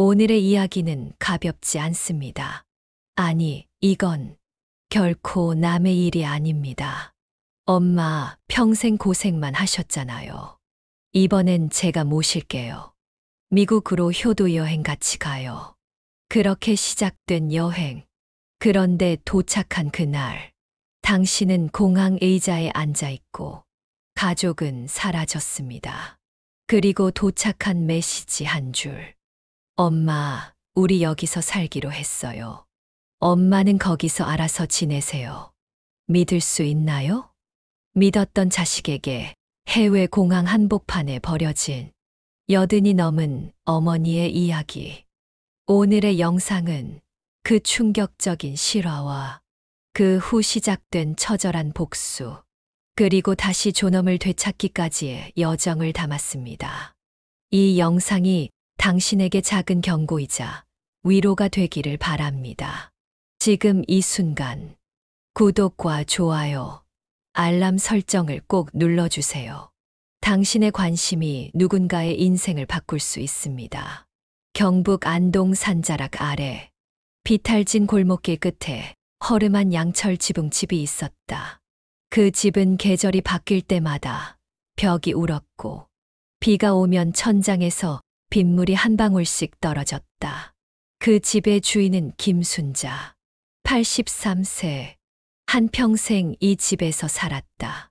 오늘의 이야기는 가볍지 않습니다. 아니, 이건 결코 남의 일이 아닙니다. 엄마 평생 고생만 하셨잖아요. 이번엔 제가 모실게요. 미국으로 효도 여행 같이 가요. 그렇게 시작된 여행. 그런데 도착한 그날, 당신은 공항 의자에 앉아 있고 가족은 사라졌습니다. 그리고 도착한 메시지 한 줄. 엄마, 우리 여기서 살기로 했어요. 엄마는 거기서 알아서 지내세요. 믿을 수 있나요? 믿었던 자식에게 해외 공항 한복판에 버려진 여든이 넘은 어머니의 이야기. 오늘의 영상은 그 충격적인 실화와 그 후 시작된 처절한 복수, 그리고 다시 존엄을 되찾기까지의 여정을 담았습니다. 이 영상이 당신에게 작은 경고이자 위로가 되기를 바랍니다. 지금 이 순간 구독과 좋아요, 알람 설정을 꼭 눌러주세요. 당신의 관심이 누군가의 인생을 바꿀 수 있습니다. 경북 안동 산자락 아래 비탈진 골목길 끝에 허름한 양철 지붕집이 있었다. 그 집은 계절이 바뀔 때마다 벽이 울었고 비가 오면 천장에서 빗물이 한 방울씩 떨어졌다. 그 집의 주인은 김순자, 83세. 한평생 이 집에서 살았다.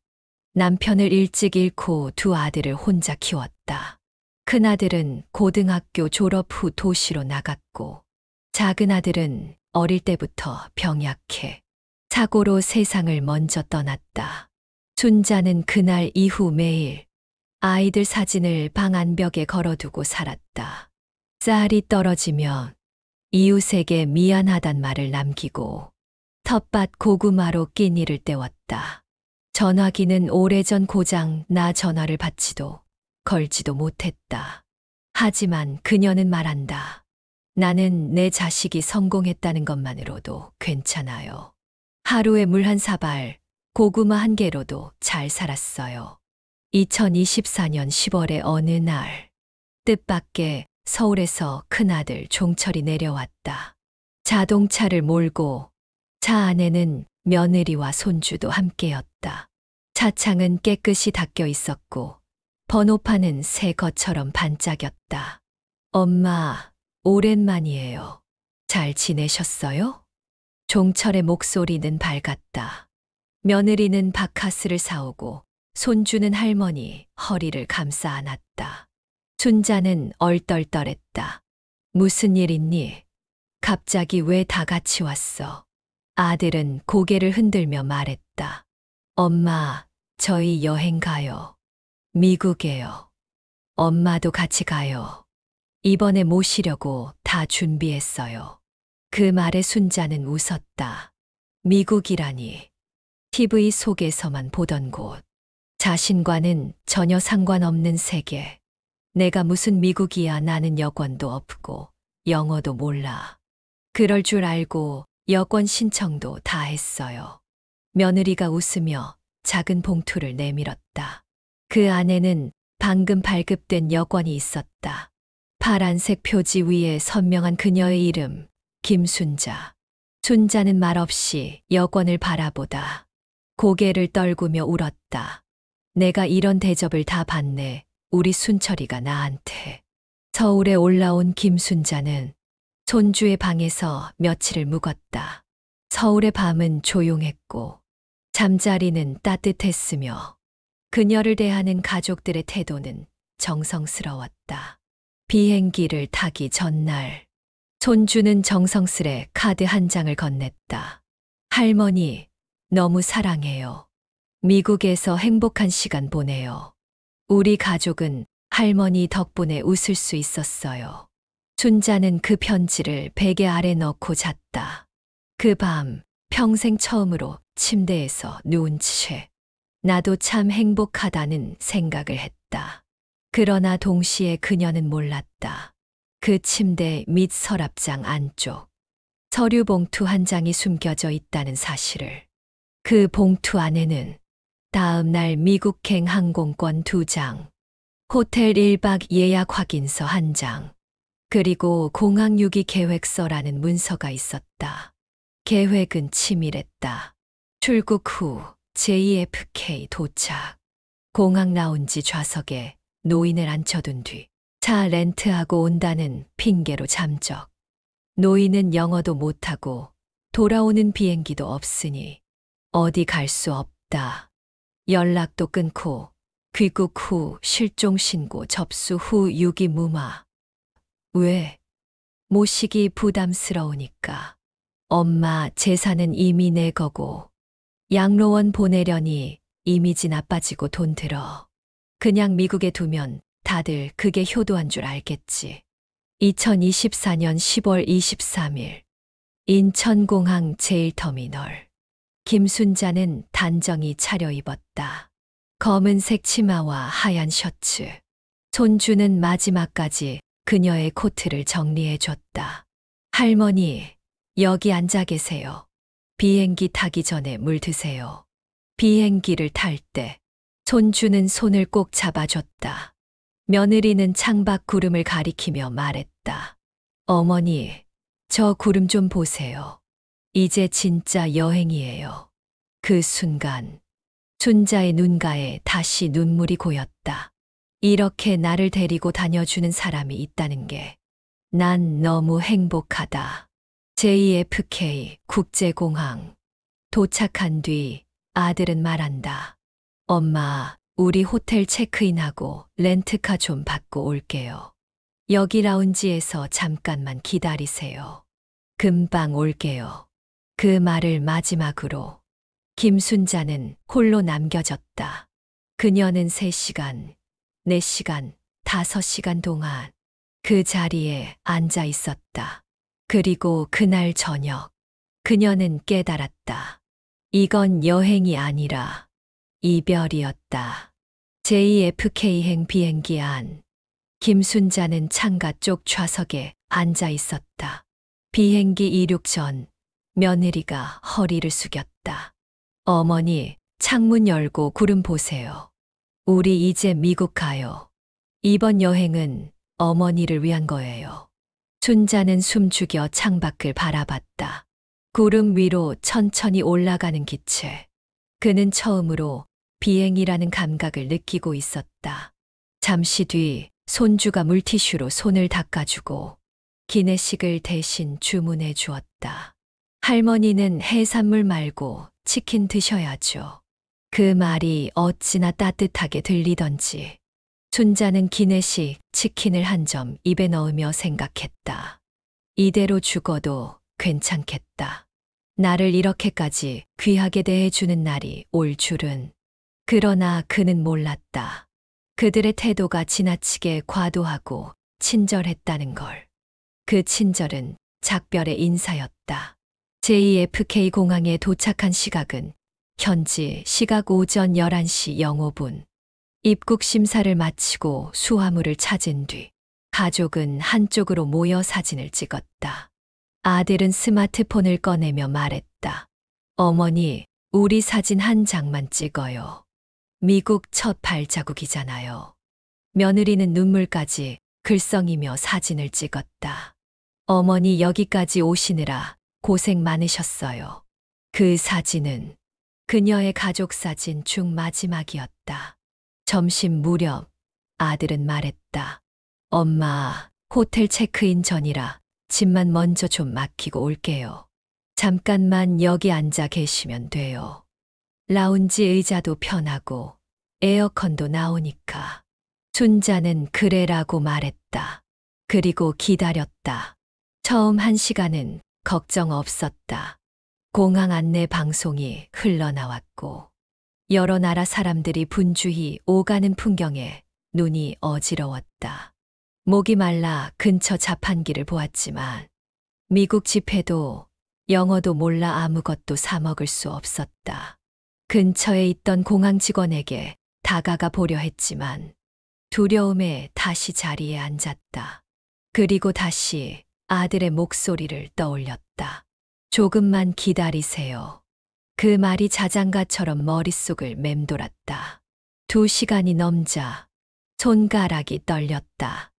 남편을 일찍 잃고 두 아들을 혼자 키웠다. 큰아들은 고등학교 졸업 후 도시로 나갔고, 작은 아들은 어릴 때부터 병약해 사고로 세상을 먼저 떠났다. 순자는 그날 이후 매일 아이들 사진을 방 안벽에 걸어두고 살았다. 쌀이 떨어지면 이웃에게 미안하단 말을 남기고 텃밭 고구마로 끼니를 때웠다. 전화기는 오래전 고장 나 전화를 받지도 걸지도 못했다. 하지만 그녀는 말한다. 나는 내 자식이 성공했다는 것만으로도 괜찮아요. 하루에 물 한 사발, 고구마 한 개로도 잘 살았어요. 2024년 10월의 어느 날, 뜻밖의 서울에서 큰아들 종철이 내려왔다. 자동차를 몰고 차 안에는 며느리와 손주도 함께였다. 차창은 깨끗이 닦여 있었고 번호판은 새 것처럼 반짝였다. 엄마, 오랜만이에요. 잘 지내셨어요? 종철의 목소리는 밝았다. 며느리는 바카스를 사오고 손주는 할머니 허리를 감싸 안았다. 순자는 얼떨떨했다. 무슨 일 있니? 갑자기 왜 다 같이 왔어? 아들은 고개를 흔들며 말했다. 엄마, 저희 여행 가요. 미국에요. 엄마도 같이 가요. 이번에 모시려고 다 준비했어요. 그 말에 순자는 웃었다. 미국이라니. TV 속에서만 보던 곳. 자신과는 전혀 상관없는 세계. 내가 무슨 미국이야. 나는 여권도 없고 영어도 몰라. 그럴 줄 알고 여권 신청도 다 했어요. 며느리가 웃으며 작은 봉투를 내밀었다. 그 안에는 방금 발급된 여권이 있었다. 파란색 표지 위에 선명한 그녀의 이름, 김순자. 순자는 말없이 여권을 바라보다 고개를 떨구며 울었다. 내가 이런 대접을 다 받네. 우리 순철이가 나한테. 서울에 올라온 김순자는 손주의 방에서 며칠을 묵었다. 서울의 밤은 조용했고 잠자리는 따뜻했으며 그녀를 대하는 가족들의 태도는 정성스러웠다. 비행기를 타기 전날 손주는 정성스레 카드 한 장을 건넸다. 할머니, 너무 사랑해요. 미국에서 행복한 시간 보내요. 우리 가족은 할머니 덕분에 웃을 수 있었어요. 순자는 그 편지를 베개 아래 넣고 잤다. 그 밤 평생 처음으로 침대에서 누운 채 나도 참 행복하다는 생각을 했다. 그러나 동시에 그녀는 몰랐다. 그 침대 밑 서랍장 안쪽 서류 봉투 한 장이 숨겨져 있다는 사실을. 그 봉투 안에는 다음 날 미국행 항공권 2장, 호텔 1박 예약 확인서 1장, 그리고 공항 유기 계획서라는 문서가 있었다. 계획은 치밀했다. 출국 후 JFK 도착. 공항 라운지 좌석에 노인을 앉혀둔 뒤 차 렌트하고 온다는 핑계로 잠적. 노인은 영어도 못하고 돌아오는 비행기도 없으니 어디 갈 수 없다. 연락도 끊고 귀국 후 실종 신고 접수 후 유기무마. 왜? 모시기 부담스러우니까. 엄마 재산은 이미 내 거고 양로원 보내려니 이미지 나빠지고 돈 들어. 그냥 미국에 두면 다들 그게 효도한 줄 알겠지. 2024년 10월 23일 인천공항 제1터미널. 김순자는 단정히 차려입었다. 검은색 치마와 하얀 셔츠. 손주는 마지막까지 그녀의 코트를 정리해줬다. 할머니, 여기 앉아 계세요. 비행기 타기 전에 물 드세요. 비행기를 탈 때 손주는 손을 꼭 잡아줬다. 며느리는 창밖 구름을 가리키며 말했다. 어머니, 저 구름 좀 보세요. 이제 진짜 여행이에요. 그 순간 순자의 눈가에 다시 눈물이 고였다. 이렇게 나를 데리고 다녀주는 사람이 있다는 게 난 너무 행복하다. JFK 국제공항. 도착한 뒤 아들은 말한다. 엄마, 우리 호텔 체크인하고 렌트카 좀 받고 올게요. 여기 라운지에서 잠깐만 기다리세요. 금방 올게요. 그 말을 마지막으로 김순자는 홀로 남겨졌다. 그녀는 3시간, 4시간, 5시간 동안 그 자리에 앉아 있었다. 그리고 그날 저녁, 그녀는 깨달았다. 이건 여행이 아니라 이별이었다. JFK행 비행기 안. 김순자는 창가 쪽 좌석에 앉아 있었다. 비행기 이륙 전 며느리가 허리를 숙였다. 어머니, 창문 열고 구름 보세요. 우리 이제 미국 가요. 이번 여행은 어머니를 위한 거예요. 순자는 숨죽여 창밖을 바라봤다. 구름 위로 천천히 올라가는 기체. 그는 처음으로 비행이라는 감각을 느끼고 있었다. 잠시 뒤 손주가 물티슈로 손을 닦아주고 기내식을 대신 주문해 주었다. 할머니는 해산물 말고 치킨 드셔야죠. 그 말이 어찌나 따뜻하게 들리던지 순자는 기내식 치킨을 한 점 입에 넣으며 생각했다. 이대로 죽어도 괜찮겠다. 나를 이렇게까지 귀하게 대해주는 날이 올 줄은. 그러나 그는 몰랐다. 그들의 태도가 지나치게 과도하고 친절했다는 걸. 그 친절은 작별의 인사였다. JFK 공항에 도착한 시각은 현지 시각 오전 11시 05분. 입국 심사를 마치고 수화물을 찾은 뒤 가족은 한쪽으로 모여 사진을 찍었다. 아들은 스마트폰을 꺼내며 말했다. 어머니, 우리 사진 한 장만 찍어요. 미국 첫 발자국이잖아요. 며느리는 눈물까지 글썽이며 사진을 찍었다. 어머니 여기까지 오시느라 고생 많으셨어요. 그 사진은 그녀의 가족 사진 중 마지막이었다. 점심 무렵 아들은 말했다. 엄마, 호텔 체크인 전이라 짐만 먼저 좀 맡기고 올게요. 잠깐만 여기 앉아 계시면 돼요. 라운지 의자도 편하고 에어컨도 나오니까. 순자는 그래라고 말했다. 그리고 기다렸다. 처음 1시간은 걱정 없었다. 공항 안내 방송이 흘러나왔고 여러 나라 사람들이 분주히 오가는 풍경에 눈이 어지러웠다. 목이 말라 근처 자판기를 보았지만 미국 지폐도 영어도 몰라 아무것도 사 먹을 수 없었다. 근처에 있던 공항 직원에게 다가가 보려 했지만 두려움에 다시 자리에 앉았다. 그리고 다시 아들의 목소리를 떠올렸다. 조금만 기다리세요. 그 말이 자장가처럼 머릿속을 맴돌았다. 2시간이 넘자 손가락이 떨렸다.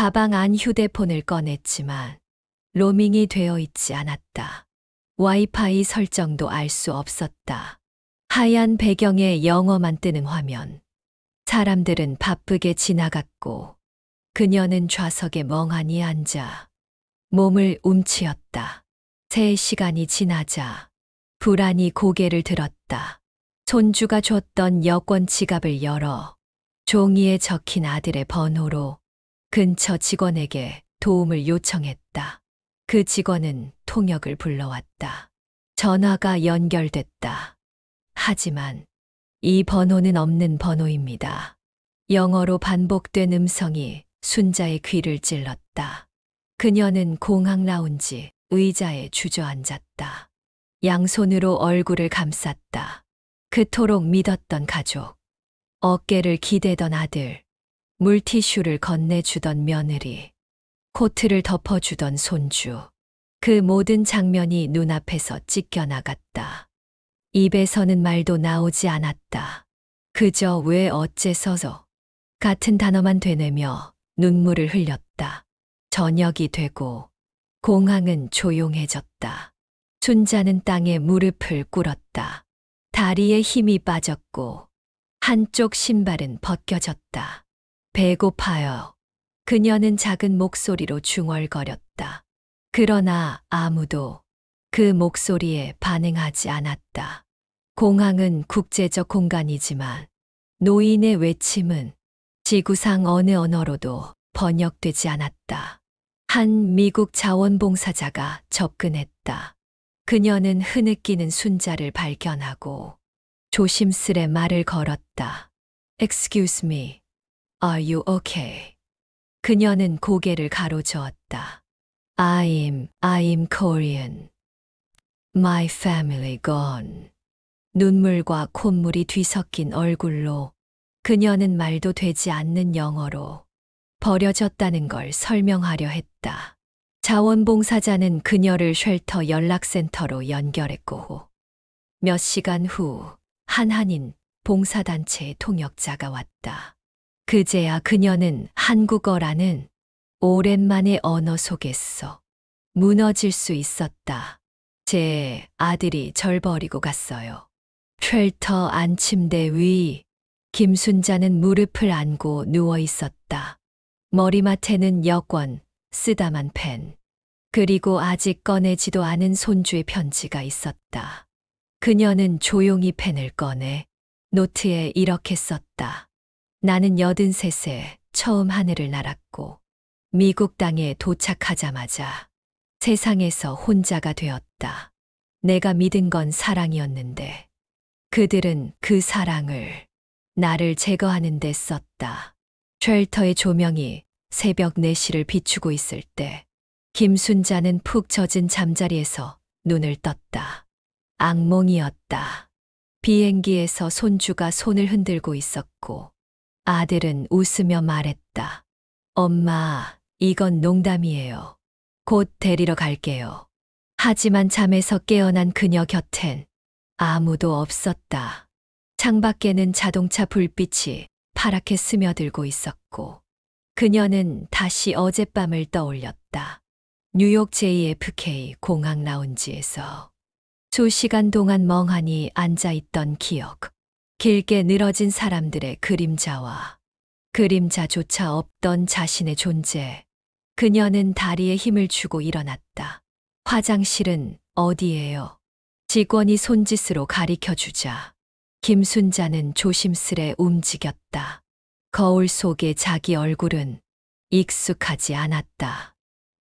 가방 안 휴대폰을 꺼냈지만 로밍이 되어 있지 않았다. 와이파이 설정도 알 수 없었다. 하얀 배경에 영어만 뜨는 화면. 사람들은 바쁘게 지나갔고 그녀는 좌석에 멍하니 앉아 몸을 움츠렸다. 3시간이 지나자 불안히 고개를 들었다. 손주가 줬던 여권 지갑을 열어 종이에 적힌 아들의 번호로 근처 직원에게 도움을 요청했다. 그 직원은 통역을 불러왔다. 전화가 연결됐다. 하지만 이 번호는 없는 번호입니다. 영어로 반복된 음성이 순자의 귀를 찔렀다. 그녀는 공항 라운지 의자에 주저앉았다. 양손으로 얼굴을 감쌌다. 그토록 믿었던 가족, 어깨를 기대던 아들, 물티슈를 건네주던 며느리, 코트를 덮어주던 손주. 그 모든 장면이 눈앞에서 찢겨나갔다. 입에서는 말도 나오지 않았다. 그저 왜 어째서서 같은 단어만 되뇌며 눈물을 흘렸다. 저녁이 되고 공항은 조용해졌다. 순자는 땅에 무릎을 꿇었다. 다리에 힘이 빠졌고 한쪽 신발은 벗겨졌다. 배고파요. 그녀는 작은 목소리로 중얼거렸다. 그러나 아무도 그 목소리에 반응하지 않았다. 공항은 국제적 공간이지만 노인의 외침은 지구상 어느 언어로도 번역되지 않았다. 한 미국 자원봉사자가 접근했다. 그녀는 흐느끼는 순자를 발견하고 조심스레 말을 걸었다. Excuse me, are you okay? 그녀는 고개를 가로저었다. I'm Korean. My family gone. 눈물과 콧물이 뒤섞인 얼굴로 그녀는 말도 되지 않는 영어로 버려졌다는 걸 설명하려 했다. 자원봉사자는 그녀를 쉘터 연락센터로 연결했고 몇 시간 후 한 한인 봉사단체의 통역자가 왔다. 그제야 그녀는 한국어라는 오랜만의 언어 속에서 무너질 수 있었다. 제 아들이 절 버리고 갔어요. 쉘터 안침대 위 김순자는 무릎을 안고 누워 있었다. 머리맡에는 여권, 쓰다만 펜, 그리고 아직 꺼내지도 않은 손주의 편지가 있었다. 그녀는 조용히 펜을 꺼내 노트에 이렇게 썼다. 나는 83세 처음 하늘을 날았고 미국 땅에 도착하자마자 세상에서 혼자가 되었다. 내가 믿은 건 사랑이었는데 그들은 그 사랑을 나를 제거하는 데 썼다. 쉘터의 조명이 새벽 4시를 비추고 있을 때 김순자는 푹 젖은 잠자리에서 눈을 떴다. 악몽이었다. 비행기에서 손주가 손을 흔들고 있었고 아들은 웃으며 말했다. 엄마, 이건 농담이에요. 곧 데리러 갈게요. 하지만 잠에서 깨어난 그녀 곁엔 아무도 없었다. 창밖에는 자동차 불빛이 파랗게 스며들고 있었고 그녀는 다시 어젯밤을 떠올렸다. 뉴욕 JFK 공항 라운지에서 수시간 동안 멍하니 앉아있던 기억. 길게 늘어진 사람들의 그림자와 그림자조차 없던 자신의 존재. 그녀는 다리에 힘을 주고 일어났다. 화장실은 어디예요? 직원이 손짓으로 가리켜주자 김순자는 조심스레 움직였다. 거울 속의 자기 얼굴은 익숙하지 않았다.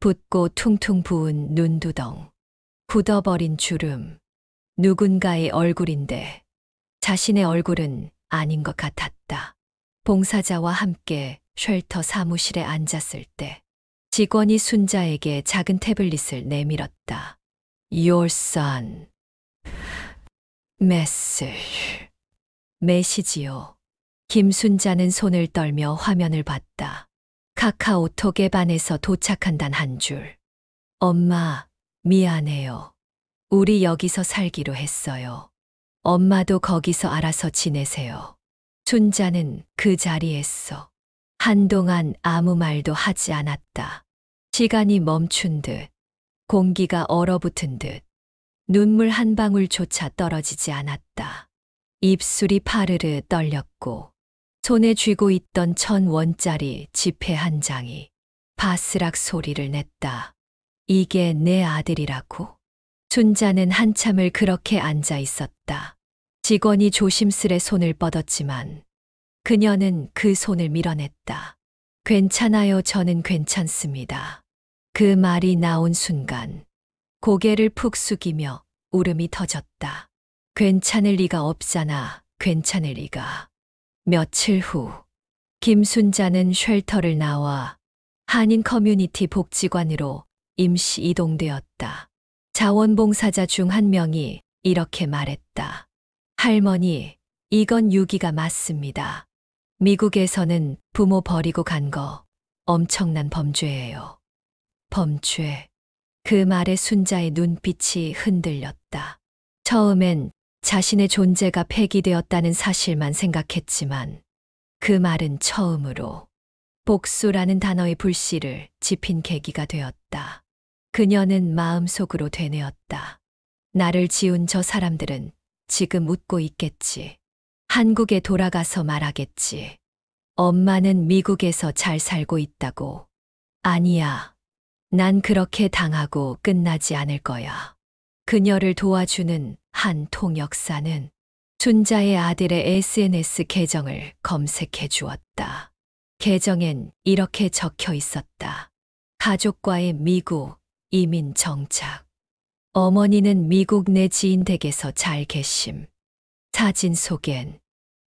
붓고 퉁퉁 부은 눈두덩, 굳어버린 주름, 누군가의 얼굴인데 자신의 얼굴은 아닌 것 같았다. 봉사자와 함께 쉘터 사무실에 앉았을 때 직원이 순자에게 작은 태블릿을 내밀었다. Your son. 메시지. 메시지요. 김순자는 손을 떨며 화면을 봤다. 카카오톡에 반해서 도착한단 한 줄. 엄마, 미안해요. 우리 여기서 살기로 했어요. 엄마도 거기서 알아서 지내세요. 순자는 그 자리에서 한동안 아무 말도 하지 않았다. 시간이 멈춘 듯, 공기가 얼어붙은 듯, 눈물 한 방울조차 떨어지지 않았다. 입술이 파르르 떨렸고, 손에 쥐고 있던 1,000원짜리 지폐 한 장이 바스락 소리를 냈다. 이게 내 아들이라고? 순자는 한참을 그렇게 앉아 있었다. 직원이 조심스레 손을 뻗었지만 그녀는 그 손을 밀어냈다. 괜찮아요, 저는 괜찮습니다. 그 말이 나온 순간 고개를 푹 숙이며 울음이 터졌다. 괜찮을 리가 없잖아, 괜찮을 리가. 며칠 후, 김순자는 쉘터를 나와 한인 커뮤니티 복지관으로 임시 이동되었다. 자원봉사자 중 한 명이 이렇게 말했다. 할머니, 이건 유기가 맞습니다. 미국에서는 부모 버리고 간 거 엄청난 범죄예요. 범죄. 그 말에 순자의 눈빛이 흔들렸다. 처음엔 자신의 존재가 폐기되었다는 사실만 생각했지만 그 말은 처음으로 복수라는 단어의 불씨를 지핀 계기가 되었다. 그녀는 마음속으로 되뇌었다. 나를 지운 저 사람들은 지금 웃고 있겠지. 한국에 돌아가서 말하겠지. 엄마는 미국에서 잘 살고 있다고. 아니야. 난 그렇게 당하고 끝나지 않을 거야. 그녀를 도와주는 한 통역사는 순자의 아들의 SNS 계정을 검색해 주었다. 계정엔 이렇게 적혀 있었다. 가족과의 미국 이민 정착. 어머니는 미국 내 지인 댁에서 잘 계심. 사진 속엔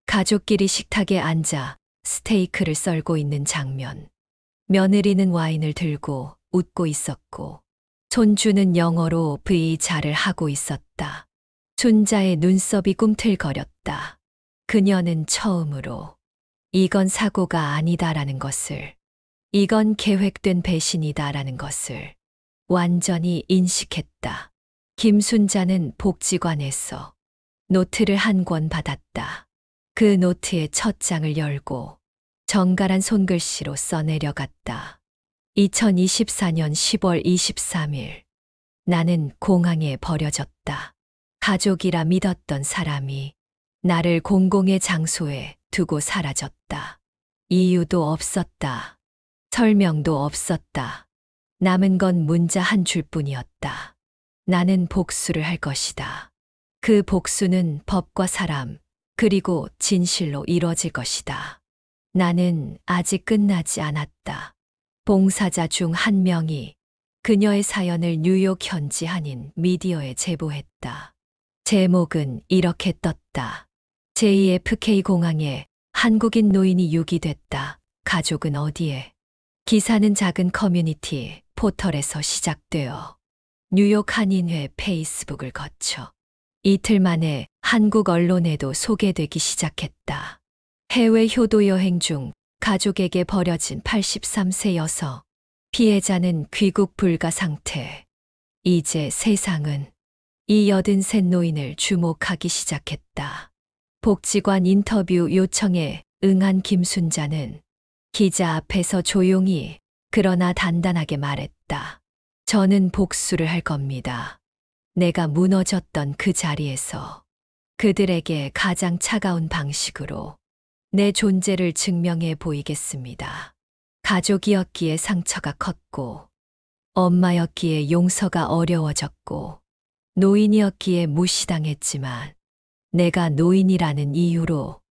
가족끼리 식탁에 앉아 스테이크를 썰고 있는 장면. 며느리는 와인을 들고 웃고 있었고 손주는 영어로 V자를 하고 있었다. 순자의 눈썹이 꿈틀거렸다. 그녀는 처음으로 이건 사고가 아니다라는 것을, 이건 계획된 배신이다라는 것을 완전히 인식했다. 김순자는 복지관에서 노트를 한 권 받았다. 그 노트의 첫 장을 열고 정갈한 손글씨로 써내려갔다. 2024년 10월 23일. 나는 공항에 버려졌다. 가족이라 믿었던 사람이 나를 공공의 장소에 두고 사라졌다. 이유도 없었다. 설명도 없었다. 남은 건 문자 한 줄뿐이었다. 나는 복수를 할 것이다. 그 복수는 법과 사람, 그리고 진실로 이뤄질 것이다. 나는 아직 끝나지 않았다. 봉사자 중 한 명이 그녀의 사연을 뉴욕 현지 한인 미디어에 제보했다. 제목은 이렇게 떴다. JFK 공항에 한국인 노인이 유기됐다. 가족은 어디에? 기사는 작은 커뮤니티 포털에서 시작되어 뉴욕 한인회 페이스북을 거쳐 이틀 만에 한국 언론에도 소개되기 시작했다. 해외 효도 여행 중 가족에게 버려진 83세 여성. 피해자는 귀국 불가 상태. 이제 세상은 이 83 노인을 주목하기 시작했다. 복지관 인터뷰 요청에 응한 김순자는 기자 앞에서 조용히 그러나 단단하게 말했다. 저는 복수를 할 겁니다. 내가 무너졌던 그 자리에서 그들에게 가장 차가운 방식으로 내 존재를 증명해 보이겠습니다. 가족이었기에 상처가 컸고, 엄마였기에 용서가 어려워졌고, 노인이었기에 무시당했지만, 내가 노인이라는 이유로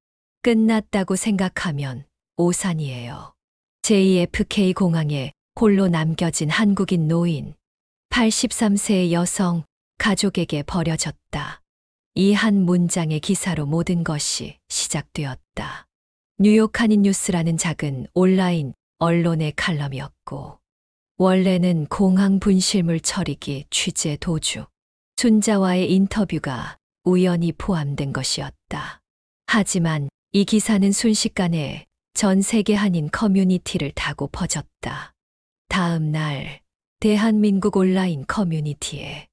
끝났다고 생각하면 오산이에요. JFK 공항에 홀로 남겨진 한국인 노인, 83세의 여성, 가족에게 버려졌다. 이 한 문장의 기사로 모든 것이 시작되었다. 뉴욕 한인 뉴스라는 작은 온라인 언론의 칼럼이었고, 원래는 공항 분실물 처리기 취재 도중 순자와의 인터뷰가 우연히 포함된 것이었다. 하지만 이 기사는 순식간에 전 세계 한인 커뮤니티를 타고 퍼졌다. 다음 날 대한민국 온라인 커뮤니티에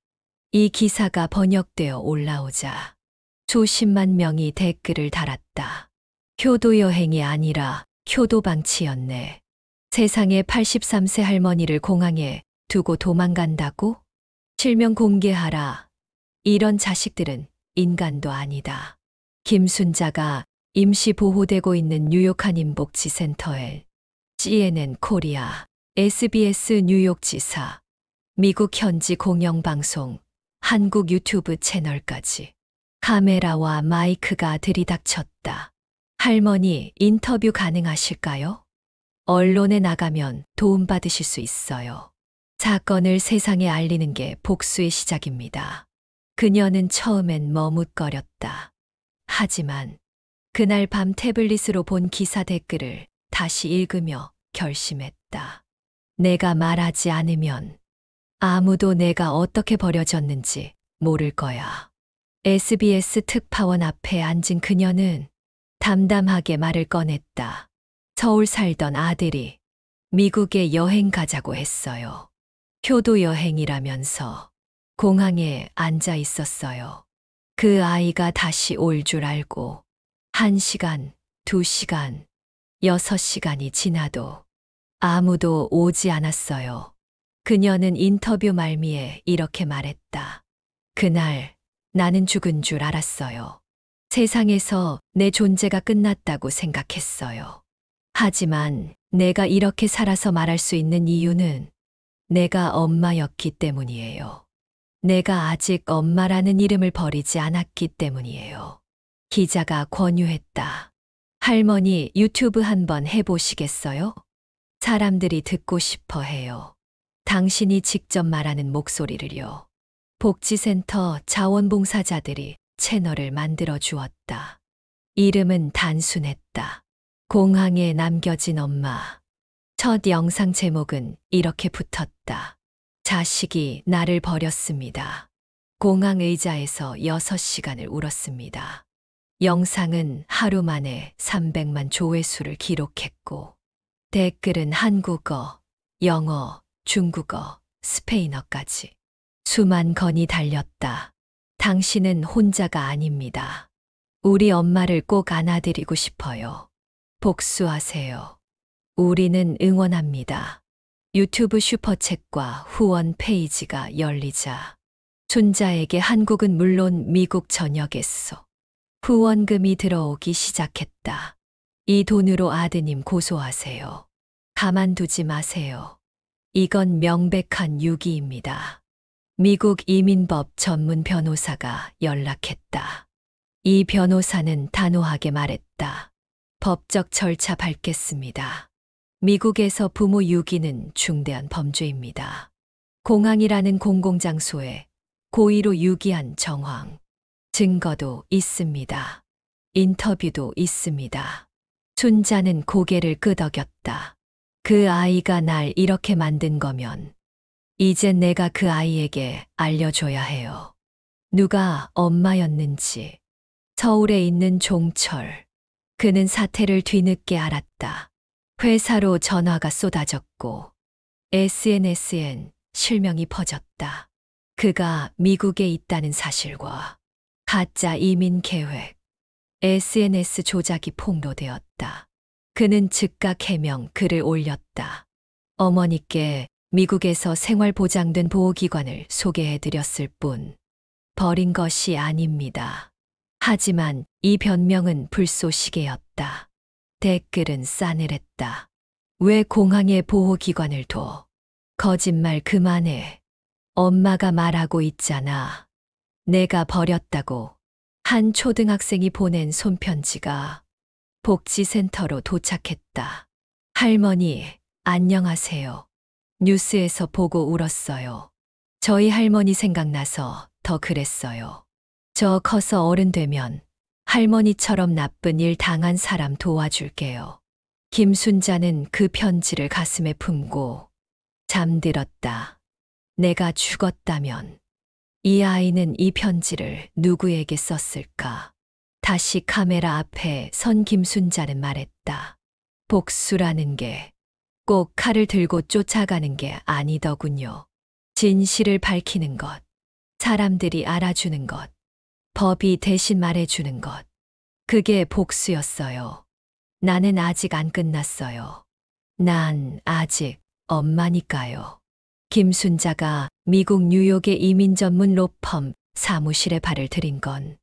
이 기사가 번역되어 올라오자 수십만 명이 댓글을 달았다. 효도 여행이 아니라 효도방치였네. 세상에 83세 할머니를 공항에 두고 도망간다고? 실명 공개하라. 이런 자식들은 인간도 아니다. 김순자가 임시 보호되고 있는 뉴욕 한인복지센터에 CNN 코리아, SBS 뉴욕 지사, 미국 현지 공영방송, 한국 유튜브 채널까지 카메라와 마이크가 들이닥쳤다. 할머니 인터뷰 가능하실까요? 언론에 나가면 도움받으실 수 있어요. 사건을 세상에 알리는 게 복수의 시작입니다. 그녀는 처음엔 머뭇거렸다. 하지만 그날 밤 태블릿으로 본 기사 댓글을 다시 읽으며 결심했다. 내가 말하지 않으면 아무도 내가 어떻게 버려졌는지 모를 거야. SBS 특파원 앞에 앉은 그녀는 담담하게 말을 꺼냈다. 서울 살던 아들이 미국에 여행 가자고 했어요. 효도 여행이라면서 공항에 앉아 있었어요. 그 아이가 다시 올 줄 알고 1시간, 2시간, 6시간이 지나도 아무도 오지 않았어요. 그녀는 인터뷰 말미에 이렇게 말했다. 그날 나는 죽은 줄 알았어요. 세상에서 내 존재가 끝났다고 생각했어요. 하지만 내가 이렇게 살아서 말할 수 있는 이유는 내가 엄마였기 때문이에요. 내가 아직 엄마라는 이름을 버리지 않았기 때문이에요. 기자가 권유했다. 할머니 유튜브 한번 해보시겠어요? 사람들이 듣고 싶어 해요. 당신이 직접 말하는 목소리를요. 복지센터 자원봉사자들이 채널을 만들어 주었다. 이름은 단순했다. 공항에 남겨진 엄마. 첫 영상 제목은 이렇게 붙었다. 자식이 나를 버렸습니다. 공항 의자에서 6시간을 울었습니다. 영상은 하루 만에 300만 조회수를 기록했고, 댓글은 한국어, 영어, 중국어, 스페인어까지 수만 건이 달렸다. 당신은 혼자가 아닙니다. 우리 엄마를 꼭 안아드리고 싶어요. 복수하세요. 우리는 응원합니다. 유튜브 슈퍼챗과 후원 페이지가 열리자 순자에게 한국은 물론 미국 전역에서 후원금이 들어오기 시작했다. 이 돈으로 아드님 고소하세요. 가만두지 마세요. 이건 명백한 유기입니다. 미국 이민법 전문 변호사가 연락했다. 이 변호사는 단호하게 말했다. 법적 절차 밟겠습니다. 미국에서 부모 유기는 중대한 범죄입니다. 공항이라는 공공장소에 고의로 유기한 정황, 증거도 있습니다. 인터뷰도 있습니다. 순자는 고개를 끄덕였다. 그 아이가 날 이렇게 만든 거면 이젠 내가 그 아이에게 알려줘야 해요. 누가 엄마였는지. 서울에 있는 종철. 그는 사태를 뒤늦게 알았다. 회사로 전화가 쏟아졌고 SNS엔 실명이 퍼졌다. 그가 미국에 있다는 사실과 가짜 이민 계획, SNS 조작이 폭로되었다. 그는 즉각 해명 글을 올렸다. 어머니께 미국에서 생활보장된 보호기관을 소개해드렸을 뿐 버린 것이 아닙니다. 하지만 이 변명은 불쏘시개였다. 댓글은 싸늘했다. 왜 공항에 보호기관을 둬? 거짓말 그만해. 엄마가 말하고 있잖아. 내가 버렸다고. 한 초등학생이 보낸 손편지가 복지센터로 도착했다. 할머니, 안녕하세요. 뉴스에서 보고 울었어요. 저희 할머니 생각나서 더 그랬어요. 저 커서 어른 되면 할머니처럼 나쁜 일 당한 사람 도와줄게요. 김순자는 그 편지를 가슴에 품고 잠들었다. 내가 죽었다면 이 아이는 이 편지를 누구에게 썼을까? 다시 카메라 앞에 선 김순자는 말했다. 복수라는 게 꼭 칼을 들고 쫓아가는 게 아니더군요. 진실을 밝히는 것, 사람들이 알아주는 것, 법이 대신 말해주는 것. 그게 복수였어요. 나는 아직 안 끝났어요. 난 아직 엄마니까요. 김순자가 미국 뉴욕의 이민 전문 로펌 사무실에 발을 들인 건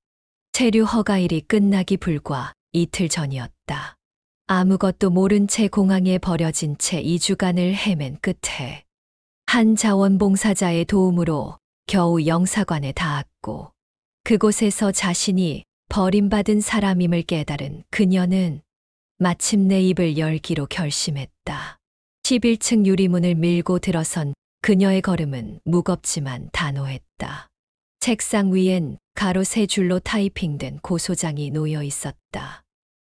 체류 허가일이 끝나기 불과 이틀 전이었다. 아무것도 모른 채 공항에 버려진 채 2주간을 헤맨 끝에 한 자원봉사자의 도움으로 겨우 영사관에 닿았고 그곳에서 자신이 버림받은 사람임을 깨달은 그녀는 마침내 입을 열기로 결심했다. 11층 유리문을 밀고 들어선 그녀의 걸음은 무겁지만 단호했다. 책상 위엔 가로 3줄로 타이핑된 고소장이 놓여 있었다.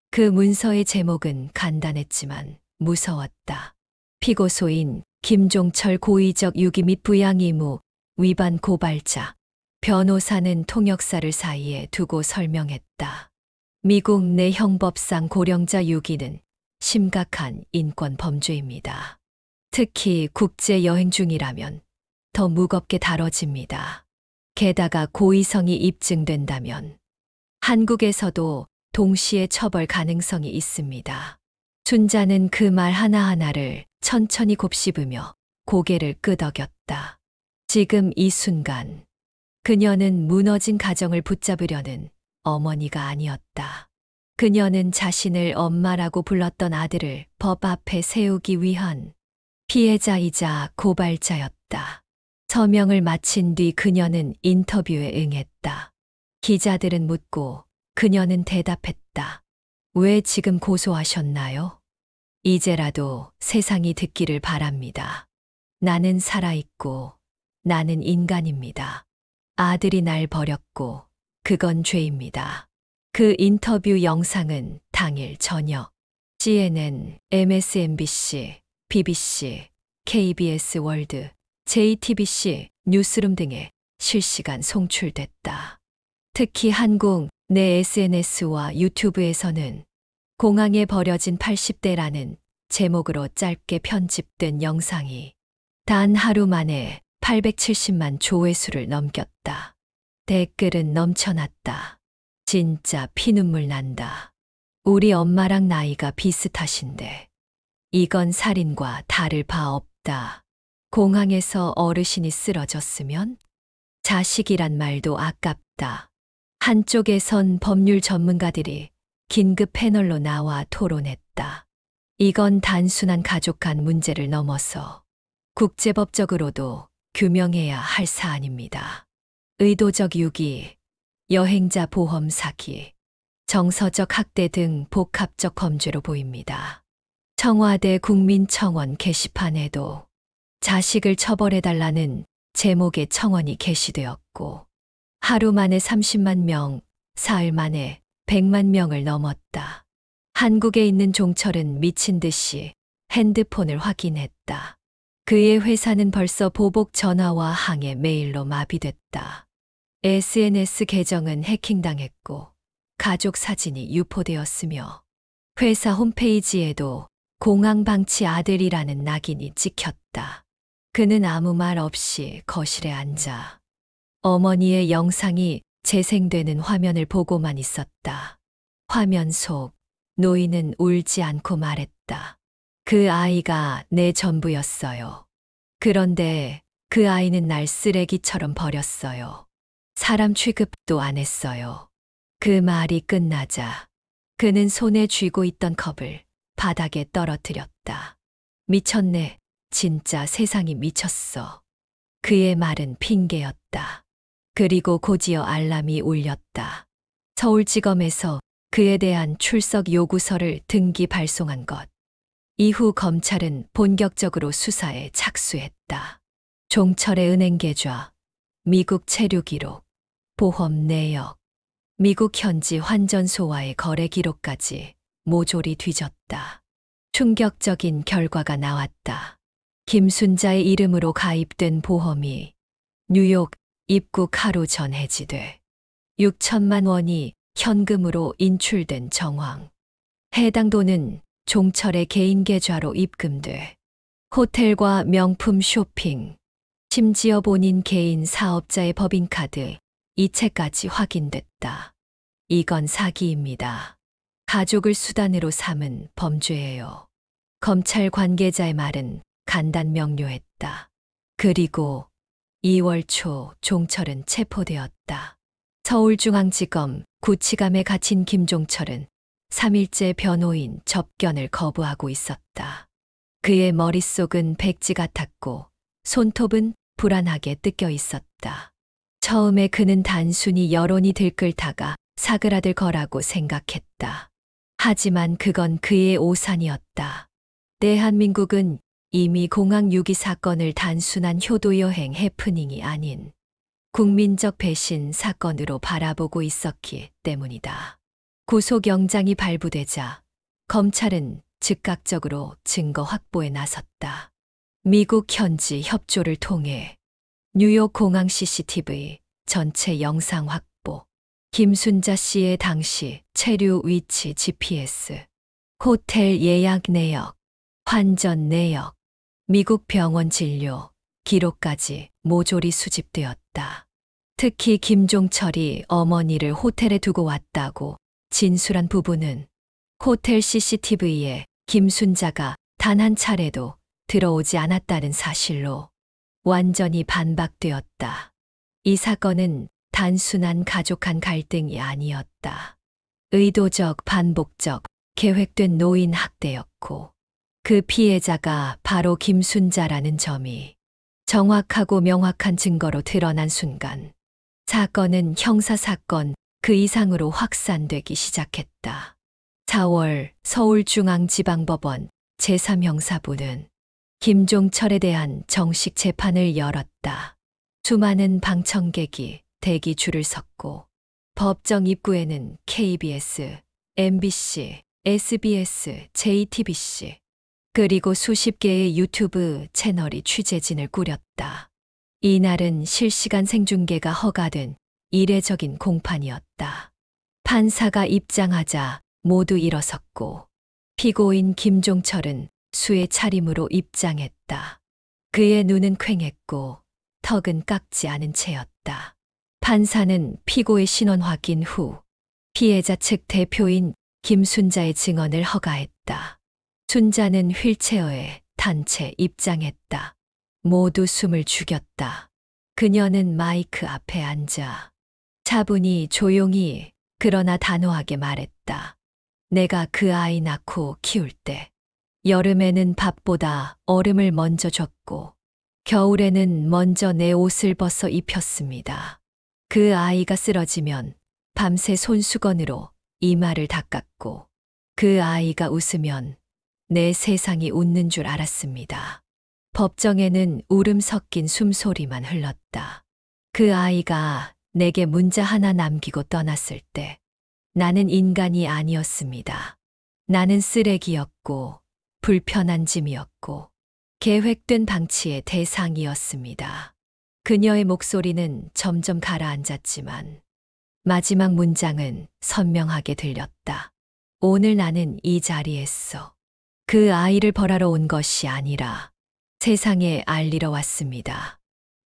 그 문서의 제목은 간단했지만 무서웠다. 피고소인 김종철 고의적 유기 및 부양 의무 위반 고발자. 변호사는 통역사를 사이에 두고 설명했다. 미국 내 형법상 고령자 유기는 심각한 인권 범죄입니다. 특히 국제 여행 중이라면 더 무겁게 다뤄집니다. 게다가 고의성이 입증된다면 한국에서도 동시에 처벌 가능성이 있습니다. 순자는 그 말 하나하나를 천천히 곱씹으며 고개를 끄덕였다. 지금 이 순간 그녀는 무너진 가정을 붙잡으려는 어머니가 아니었다. 그녀는 자신을 엄마라고 불렀던 아들을 법 앞에 세우기 위한 피해자이자 고발자였다. 서명을 마친 뒤 그녀는 인터뷰에 응했다. 기자들은 묻고 그녀는 대답했다. 왜 지금 고소하셨나요? 이제라도 세상이 듣기를 바랍니다. 나는 살아있고 나는 인간입니다. 아들이 날 버렸고 그건 죄입니다. 그 인터뷰 영상은 당일 저녁 CNN, MSNBC, BBC, KBS 월드, JTBC 뉴스룸 등에 실시간 송출됐다. 특히 한국 내 SNS와 유튜브에서는 공항에 버려진 80대라는 제목으로 짧게 편집된 영상이 단 하루 만에 870만 조회수를 넘겼다. 댓글은 넘쳐났다. 진짜 피눈물 난다. 우리 엄마랑 나이가 비슷하신데 이건 살인과 다를 바 없다. 공항에서 어르신이 쓰러졌으면 자식이란 말도 아깝다. 한쪽에선 법률 전문가들이 긴급 패널로 나와 토론했다. 이건 단순한 가족 간 문제를 넘어서 국제법적으로도 규명해야 할 사안입니다. 의도적 유기, 여행자 보험 사기, 정서적 학대 등 복합적 범죄로 보입니다. 청와대 국민청원 게시판에도 자식을 처벌해달라는 제목의 청원이 게시되었고 하루 만에 30만 명, 사흘 만에 100만 명을 넘었다. 한국에 있는 종철은 미친 듯이 핸드폰을 확인했다. 그의 회사는 벌써 보복 전화와 항해 메일로 마비됐다. SNS 계정은 해킹당했고 가족 사진이 유포되었으며 회사 홈페이지에도 공항 방치 아들이라는 낙인이 찍혔다. 그는 아무 말 없이 거실에 앉아 어머니의 영상이 재생되는 화면을 보고만 있었다. 화면 속 노인은 울지 않고 말했다. 그 아이가 내 전부였어요. 그런데 그 아이는 날 쓰레기처럼 버렸어요. 사람 취급도 안 했어요. 그 말이 끝나자 그는 손에 쥐고 있던 컵을 바닥에 떨어뜨렸다. 미쳤네. 진짜 세상이 미쳤어. 그의 말은 핑계였다. 그리고 곧이어 알람이 울렸다. 서울지검에서 그에 대한 출석 요구서를 등기 발송한 것. 이후 검찰은 본격적으로 수사에 착수했다. 종철의 은행 계좌, 미국 체류 기록, 보험 내역, 미국 현지 환전소와의 거래 기록까지 모조리 뒤졌다. 충격적인 결과가 나왔다. 김순자의 이름으로 가입된 보험이 뉴욕 입국 하루 전 해지돼 6천만 원이 현금으로 인출된 정황. 해당 돈은 종철의 개인 계좌로 입금돼 호텔과 명품 쇼핑, 심지어 본인 개인 사업자의 법인카드 이체까지 확인됐다. 이건 사기입니다. 가족을 수단으로 삼은 범죄예요. 검찰 관계자의 말은 간단 명료했다. 그리고 2월 초 종철은 체포되었다. 서울중앙지검 구치감에 갇힌 김종철은 3일째 변호인 접견을 거부하고 있었다. 그의 머릿속은 백지 같았고 손톱은 불안하게 뜯겨 있었다. 처음에 그는 단순히 여론이 들끓다가 사그라들 거라고 생각했다. 하지만 그건 그의 오산이었다. 대한민국은 이미 공항 6.2 사건을 단순한 효도여행 해프닝이 아닌 국민적 배신 사건으로 바라보고 있었기 때문이다. 구속영장이 발부되자 검찰은 즉각적으로 증거 확보에 나섰다. 미국 현지 협조를 통해 뉴욕 공항 CCTV 전체 영상 확보, 김순자 씨의 당시 체류 위치 GPS, 호텔 예약 내역, 환전 내역, 미국 병원 진료, 기록까지 모조리 수집되었다. 특히 김종철이 어머니를 호텔에 두고 왔다고 진술한 부분은 호텔 CCTV에 김순자가 단 한 차례도 들어오지 않았다는 사실로 완전히 반박되었다. 이 사건은 단순한 가족 간 갈등이 아니었다. 의도적, 반복적, 계획된 노인 학대였고 그 피해자가 바로 김순자라는 점이 정확하고 명확한 증거로 드러난 순간 사건은 형사사건 그 이상으로 확산되기 시작했다. 4월 서울중앙지방법원 제3형사부는 김종철에 대한 정식 재판을 열었다. 수많은 방청객이 대기줄을 섰고 법정 입구에는 KBS, MBC, SBS, JTBC 그리고 수십 개의 유튜브 채널이 취재진을 꾸렸다. 이날은 실시간 생중계가 허가된 이례적인 공판이었다. 판사가 입장하자 모두 일어섰고 피고인 김종철은 수의 차림으로 입장했다. 그의 눈은 퀭했고 턱은 깎지 않은 채였다. 판사는 피고의 신원 확인 후 피해자 측 대표인 김순자의 증언을 허가했다. 순자는 휠체어에 탄 채 입장했다. 모두 숨을 죽였다. 그녀는 마이크 앞에 앉아 차분히 조용히 그러나 단호하게 말했다. 내가 그 아이 낳고 키울 때 여름에는 밥보다 얼음을 먼저 줬고 겨울에는 먼저 내 옷을 벗어 입혔습니다. 그 아이가 쓰러지면 밤새 손수건으로 이마를 닦았고 그 아이가 웃으면 내 세상이 웃는 줄 알았습니다. 법정에는 울음 섞인 숨소리만 흘렀다. 그 아이가 내게 문자 하나 남기고 떠났을 때 나는 인간이 아니었습니다. 나는 쓰레기였고 불편한 짐이었고 계획된 방치의 대상이었습니다. 그녀의 목소리는 점점 가라앉았지만 마지막 문장은 선명하게 들렸다. 오늘 나는 이 자리에서 그 아이를 벌하러 온 것이 아니라 세상에 알리러 왔습니다.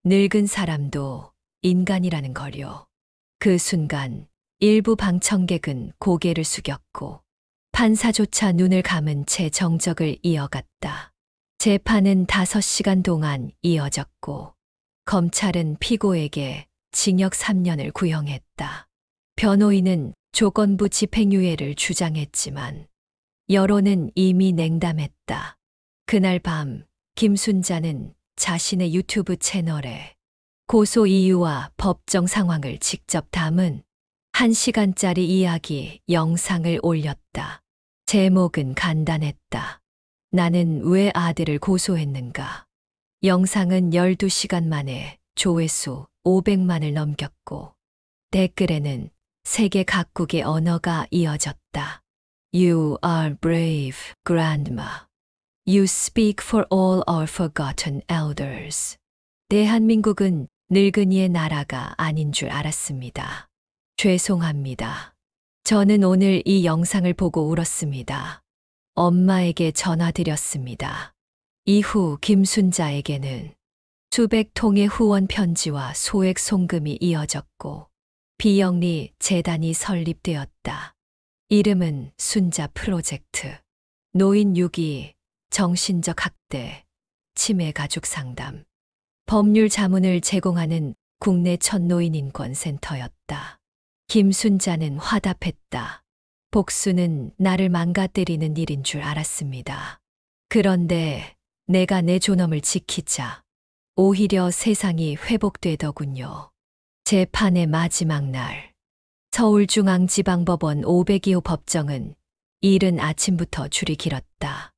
늙은 사람도 인간이라는 거요. 그 순간 일부 방청객은 고개를 숙였고 판사조차 눈을 감은 채 정적을 이어갔다. 재판은 5시간 동안 이어졌고 검찰은 피고에게 징역 3년을 구형했다. 변호인은 조건부 집행유예를 주장했지만 여론은 이미 냉담했다. 그날 밤 김순자는 자신의 유튜브 채널에 고소 이유와 법정 상황을 직접 담은 1시간짜리 이야기 영상을 올렸다. 제목은 간단했다. 나는 왜 아들을 고소했는가? 영상은 12시간 만에 조회수 500만을 넘겼고 댓글에는 세계 각국의 언어가 이어졌다. You are brave, grandma. You speak for all our forgotten elders. 대한민국은 늙은이의 나라가 아닌 줄 알았습니다. 죄송합니다. 저는 오늘 이 영상을 보고 울었습니다. 엄마에게 전화드렸습니다. 이후 김순자에게는 수백 통의 후원 편지와 소액 송금이 이어졌고 비영리 재단이 설립되었다. 이름은 순자 프로젝트. 노인 유기, 정신적 학대, 치매 가족 상담, 법률 자문을 제공하는 국내 첫 노인인권센터였다. 김순자는 화답했다. 복수는 나를 망가뜨리는 일인 줄 알았습니다. 그런데 내가 내 존엄을 지키자 오히려 세상이 회복되더군요. 재판의 마지막 날, 서울중앙지방법원 502호 법정은 이른 아침부터 줄이 길었다.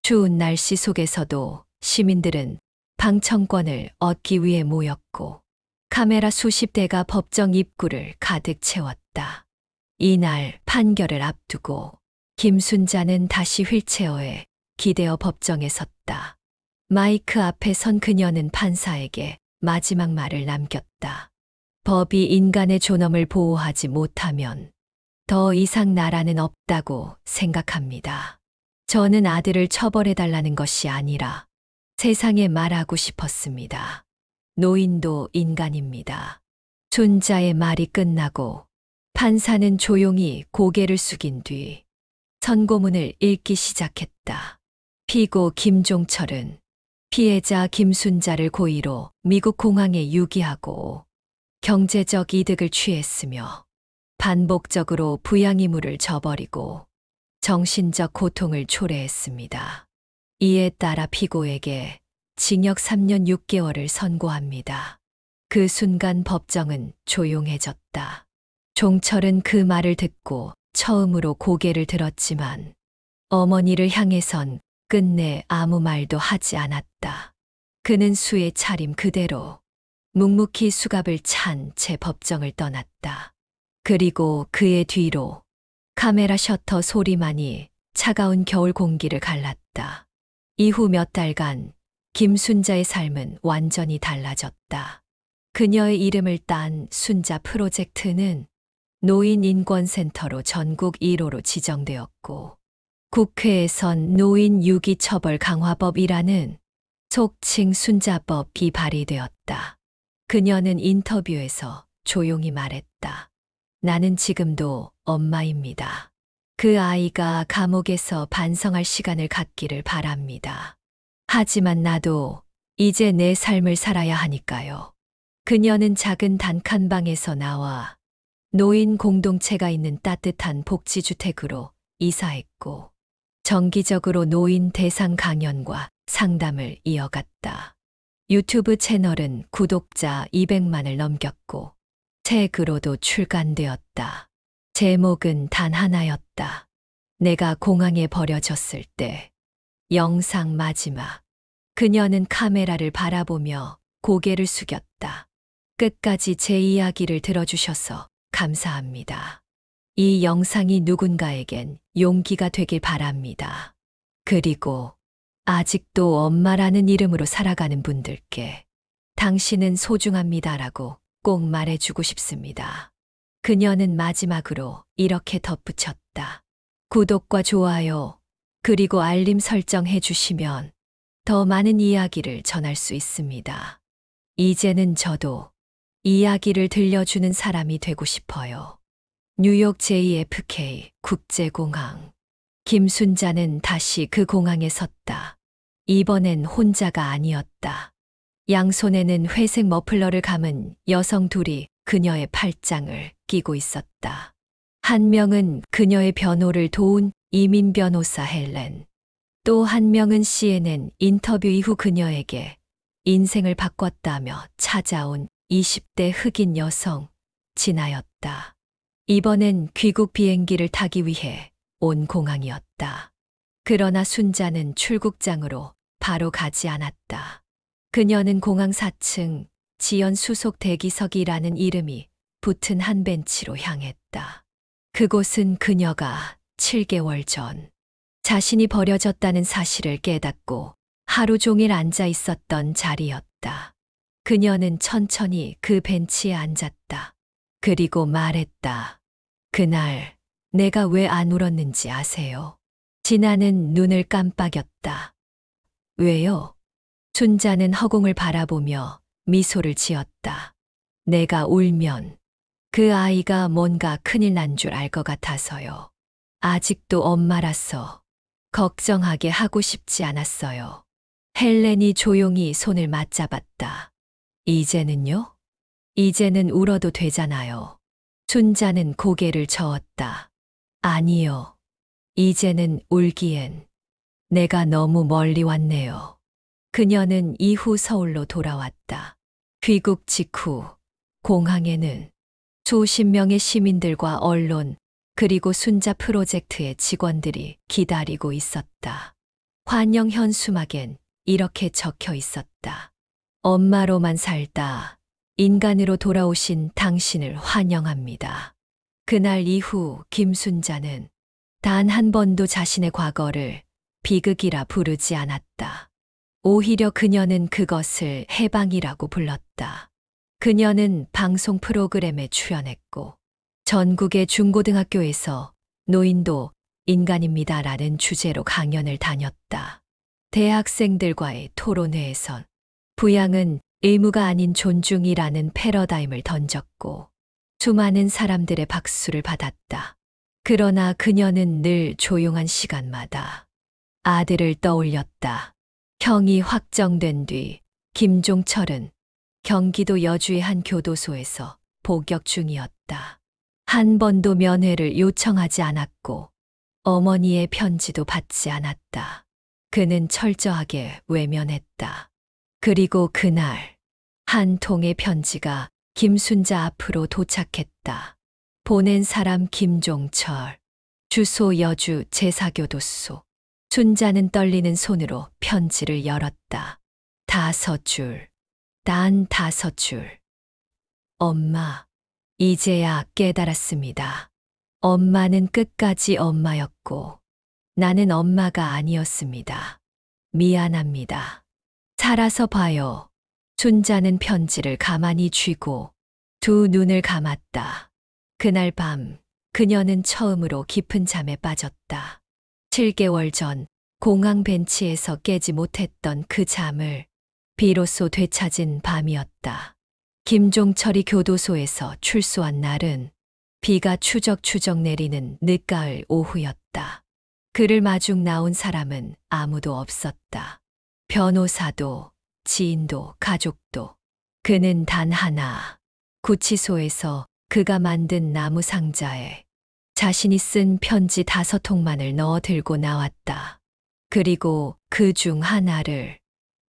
추운 날씨 속에서도 시민들은 방청권을 얻기 위해 모였고 카메라 수십 대가 법정 입구를 가득 채웠다. 이날 판결을 앞두고 김순자는 다시 휠체어에 기대어 법정에 섰다. 마이크 앞에 선 그녀는 판사에게 마지막 말을 남겼다. 법이 인간의 존엄을 보호하지 못하면 더 이상 나라는 없다고 생각합니다. 저는 아들을 처벌해달라는 것이 아니라 세상에 말하고 싶었습니다. 노인도 인간입니다. 순자의 말이 끝나고 판사는 조용히 고개를 숙인 뒤 선고문을 읽기 시작했다. 피고 김종철은 피해자 김순자를 고의로 미국 공항에 유기하고 경제적 이득을 취했으며 반복적으로 부양의무를 저버리고 정신적 고통을 초래했습니다. 이에 따라 피고에게 징역 3년 6개월을 선고합니다. 그 순간 법정은 조용해졌다. 종철은 그 말을 듣고 처음으로 고개를 들었지만 어머니를 향해선 끝내 아무 말도 하지 않았다. 그는 수의 차림 그대로 묵묵히 수갑을 찬 채 법정을 떠났다. 그리고 그의 뒤로 카메라 셔터 소리만이 차가운 겨울 공기를 갈랐다. 이후 몇 달간 김순자의 삶은 완전히 달라졌다. 그녀의 이름을 딴 순자 프로젝트는 노인인권센터로 전국 1호로 지정되었고 국회에선 노인 유기 처벌 강화법이라는 속칭 순자법이 발의되었다. 그녀는 인터뷰에서 조용히 말했다. 나는 지금도 엄마입니다. 그 아이가 감옥에서 반성할 시간을 갖기를 바랍니다. 하지만 나도 이제 내 삶을 살아야 하니까요. 그녀는 작은 단칸방에서 나와 노인 공동체가 있는 따뜻한 복지주택으로 이사했고 정기적으로 노인 대상 강연과 상담을 이어갔다. 유튜브 채널은 구독자 200만을 넘겼고 책으로도 출간되었다. 제목은 단 하나였다. 내가 공항에 버려졌을 때. 영상 마지막. 그녀는 카메라를 바라보며 고개를 숙였다. 끝까지 제 이야기를 들어주셔서 감사합니다. 이 영상이 누군가에겐 용기가 되길 바랍니다. 그리고 아직도 엄마라는 이름으로 살아가는 분들께 당신은 소중합니다라고 꼭 말해주고 싶습니다. 그녀는 마지막으로 이렇게 덧붙였다. 구독과 좋아요, 그리고 알림 설정해 주시면 더 많은 이야기를 전할 수 있습니다. 이제는 저도 이야기를 들려주는 사람이 되고 싶어요. 뉴욕 JFK 국제공항. 김순자는 다시 그 공항에 섰다. 이번엔 혼자가 아니었다. 양손에는 회색 머플러를 감은 여성 둘이 그녀의 팔짱을 끼고 있었다. 한 명은 그녀의 변호를 도운 이민 변호사 헬렌. 또 한 명은 CNN 인터뷰 이후 그녀에게 인생을 바꿨다며 찾아온 20대 흑인 여성 진아였다. 이번엔 귀국 비행기를 타기 위해 온 공항이었다. 그러나 순자는 출국장으로 바로 가지 않았다. 그녀는 공항 4층 지연 수속 대기석이라는 이름이 붙은 한 벤치로 향했다. 그곳은 그녀가 7개월 전 자신이 버려졌다는 사실을 깨닫고 하루 종일 앉아 있었던 자리였다. 그녀는 천천히 그 벤치에 앉았다. 그리고 말했다. 그날 내가 왜 안 울었는지 아세요? 진아는 눈을 깜빡였다. 왜요? 순자는 허공을 바라보며 미소를 지었다. 내가 울면 그 아이가 뭔가 큰일 난 줄 알 것 같아서요. 아직도 엄마라서 걱정하게 하고 싶지 않았어요. 헬렌이 조용히 손을 맞잡았다. 이제는요? 이제는 울어도 되잖아요. 순자는 고개를 저었다. 아니요. 이제는 울기엔 내가 너무 멀리 왔네요. 그녀는 이후 서울로 돌아왔다. 귀국 직후 공항에는 수십 명의 시민들과 언론 그리고 순자 프로젝트의 직원들이 기다리고 있었다. 환영 현수막엔 이렇게 적혀 있었다. 엄마로만 살다 인간으로 돌아오신 당신을 환영합니다. 그날 이후 김순자는 단 한 번도 자신의 과거를 비극이라 부르지 않았다. 오히려 그녀는 그것을 해방이라고 불렀다. 그녀는 방송 프로그램에 출연했고 전국의 중고등학교에서 노인도 인간입니다라는 주제로 강연을 다녔다. 대학생들과의 토론회에선 부양은 의무가 아닌 존중이라는 패러다임을 던졌고 수많은 사람들의 박수를 받았다. 그러나 그녀는 늘 조용한 시간마다 아들을 떠올렸다. 형이 확정된 뒤 김종철은 경기도 여주의 한 교도소에서 복역 중이었다. 한 번도 면회를 요청하지 않았고 어머니의 편지도 받지 않았다. 그는 철저하게 외면했다. 그리고 그날 한 통의 편지가 김순자 앞으로 도착했다. 보낸 사람 김종철, 주소 여주 제사교도소. 순자는 떨리는 손으로 편지를 열었다. 5줄, 단 5줄. 엄마, 이제야 깨달았습니다. 엄마는 끝까지 엄마였고 나는 엄마가 아니었습니다. 미안합니다. 살아서 봐요. 순자는 편지를 가만히 쥐고 두 눈을 감았다. 그날 밤 그녀는 처음으로 깊은 잠에 빠졌다. 7개월 전 공항 벤치에서 깨지 못했던 그 잠을 비로소 되찾은 밤이었다. 김종철이 교도소에서 출소한 날은 비가 추적추적 내리는 늦가을 오후였다. 그를 마중 나온 사람은 아무도 없었다. 변호사도, 지인도, 가족도. 그는 단 하나, 구치소에서 그가 만든 나무 상자에 자신이 쓴 편지 5통만을 넣어 들고 나왔다. 그리고 그 중 하나를